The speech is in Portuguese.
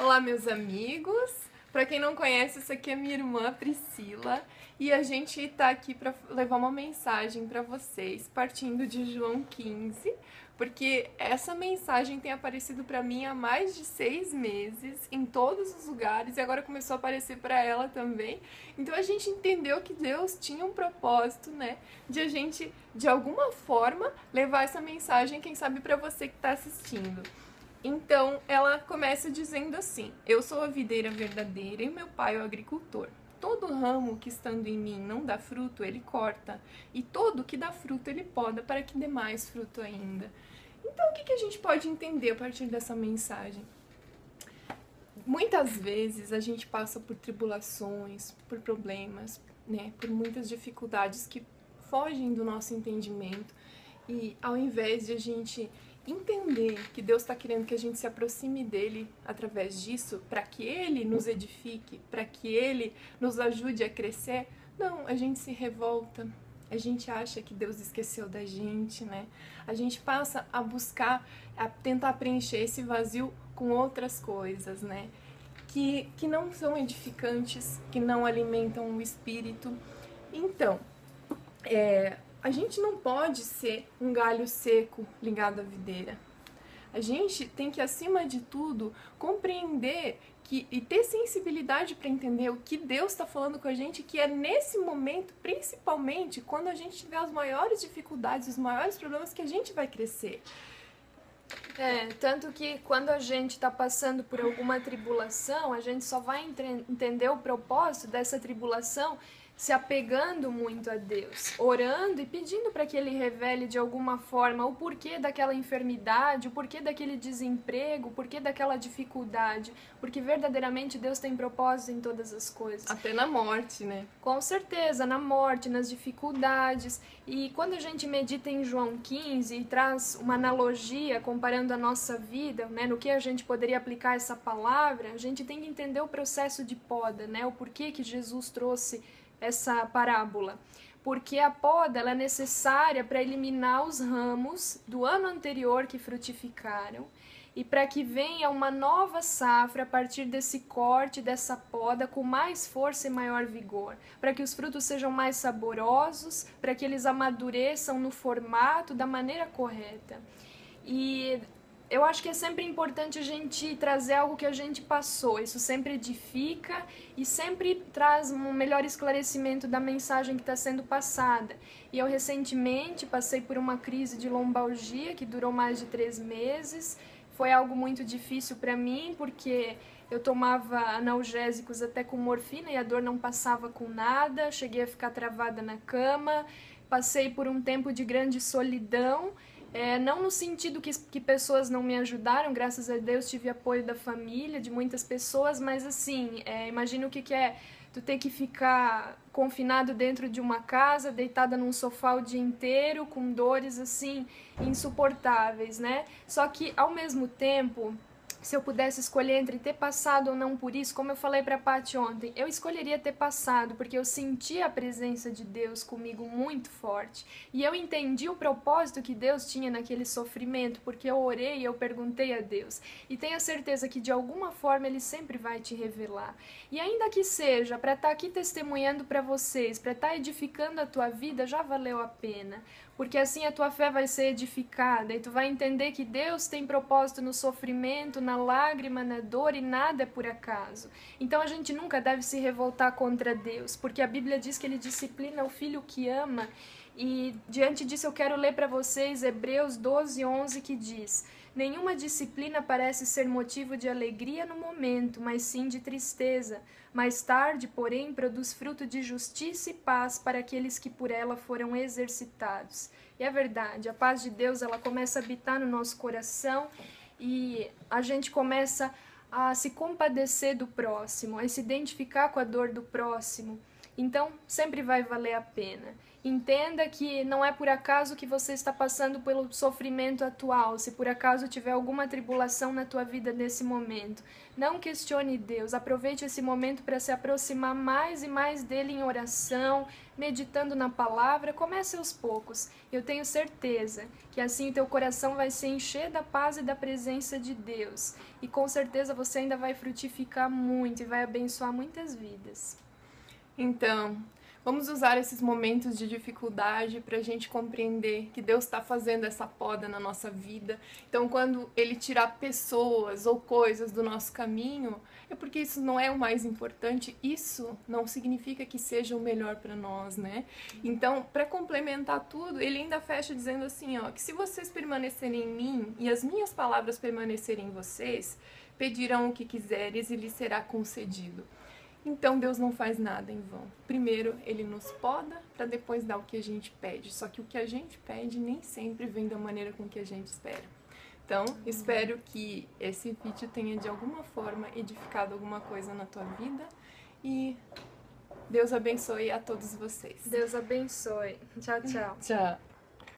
Olá, meus amigos. Para quem não conhece, essa aqui é minha irmã Priscila e a gente tá aqui para levar uma mensagem para vocês, partindo de João 15, porque essa mensagem tem aparecido para mim há mais de 6 meses em todos os lugares e agora começou a aparecer para ela também. Então a gente entendeu que Deus tinha um propósito, né, de a gente de alguma forma levar essa mensagem, quem sabe para você que está assistindo. Então, ela começa dizendo assim: Eu sou a videira verdadeira e meu pai é o agricultor. Todo ramo que estando em mim não dá fruto, ele corta, e todo que dá fruto, ele poda, para que dê mais fruto ainda. Então, o que a gente pode entender a partir dessa mensagem? Muitas vezes a gente passa por tribulações, por problemas, né, por muitas dificuldades que fogem do nosso entendimento, e ao invés de a gente entender que Deus está querendo que a gente se aproxime dele através disso, para que ele nos edifique, para que ele nos ajude a crescer, não, a gente se revolta, a gente acha que Deus esqueceu da gente, né? A gente passa a buscar, a tentar preencher esse vazio com outras coisas, né? Que não são edificantes, que não alimentam o espírito. Então, a gente não pode ser um galho seco ligado à videira. A gente tem que, acima de tudo, compreender e ter sensibilidade para entender o que Deus está falando com a gente, que é nesse momento, principalmente, quando a gente tiver as maiores dificuldades, os maiores problemas, que a gente vai crescer. Tanto que quando a gente está passando por alguma tribulação, a gente só vai entender o propósito dessa tribulação se apegando muito a Deus, orando e pedindo para que Ele revele de alguma forma o porquê daquela enfermidade, o porquê daquele desemprego, o porquê daquela dificuldade, porque verdadeiramente Deus tem propósito em todas as coisas. Até na morte, né? Com certeza, na morte, nas dificuldades. E quando a gente medita em João 15 e traz uma analogia comparando a nossa vida, né, no que a gente poderia aplicar essa palavra, a gente tem que entender o processo de poda, né, o porquê que Jesus trouxe essa parábola. Porque a poda ela é necessária para eliminar os ramos do ano anterior que frutificaram e para que venha uma nova safra a partir desse corte, dessa poda, com mais força e maior vigor, para que os frutos sejam mais saborosos, para que eles amadureçam no formato da maneira correta. E eu acho que é sempre importante a gente trazer algo que a gente passou, isso sempre edifica e sempre traz um melhor esclarecimento da mensagem que está sendo passada. E eu recentemente passei por uma crise de lombalgia que durou mais de 3 meses, foi algo muito difícil para mim, porque eu tomava analgésicos até com morfina e a dor não passava com nada, cheguei a ficar travada na cama, passei por um tempo de grande solidão, não no sentido que pessoas não me ajudaram, graças a Deus tive apoio da família, de muitas pessoas, mas assim, imagina o que é tu ter que ficar confinado dentro de uma casa, deitada num sofá o dia inteiro, com dores assim insuportáveis, né? Só que ao mesmo tempo, se eu pudesse escolher entre ter passado ou não por isso, como eu falei para a Paty ontem, eu escolheria ter passado, porque eu senti a presença de Deus comigo muito forte. E eu entendi o propósito que Deus tinha naquele sofrimento, porque eu orei e eu perguntei a Deus. E tenha certeza que de alguma forma Ele sempre vai te revelar. E ainda que seja para estar aqui testemunhando para vocês, para estar edificando a tua vida, já valeu a pena. Porque assim a tua fé vai ser edificada e tu vai entender que Deus tem propósito no sofrimento, na lágrima, na dor, e nada é por acaso. Então a gente nunca deve se revoltar contra Deus, porque a Bíblia diz que Ele disciplina o filho que ama. E diante disso eu quero ler para vocês Hebreus 12:11, que diz: Nenhuma disciplina parece ser motivo de alegria no momento, mas sim de tristeza. Mais tarde, porém, produz fruto de justiça e paz para aqueles que por ela foram exercitados. E é verdade, a paz de Deus ela começa a habitar no nosso coração e a gente começa a se compadecer do próximo, a se identificar com a dor do próximo. Então, sempre vai valer a pena. Entenda que não é por acaso que você está passando pelo sofrimento atual, se por acaso tiver alguma tribulação na tua vida nesse momento. Não questione Deus, aproveite esse momento para se aproximar mais e mais dele em oração, meditando na palavra. Comece aos poucos. Eu tenho certeza que assim o teu coração vai se encher da paz e da presença de Deus. E com certeza você ainda vai frutificar muito e vai abençoar muitas vidas. Então, vamos usar esses momentos de dificuldade para a gente compreender que Deus está fazendo essa poda na nossa vida. Então, quando Ele tirar pessoas ou coisas do nosso caminho, é porque isso não é o mais importante. Isso não significa que seja o melhor para nós, né? Então, para complementar tudo, Ele ainda fecha dizendo assim, ó, que se vocês permanecerem em mim e as minhas palavras permanecerem em vocês, pedirão o que quiseres e lhes será concedido. Então Deus não faz nada em vão. Primeiro Ele nos poda para depois dar o que a gente pede. Só que o que a gente pede nem sempre vem da maneira com que a gente espera. Então, espero que esse vídeo tenha de alguma forma edificado alguma coisa na tua vida. E Deus abençoe a todos vocês. Deus abençoe. Tchau, tchau. Tchau.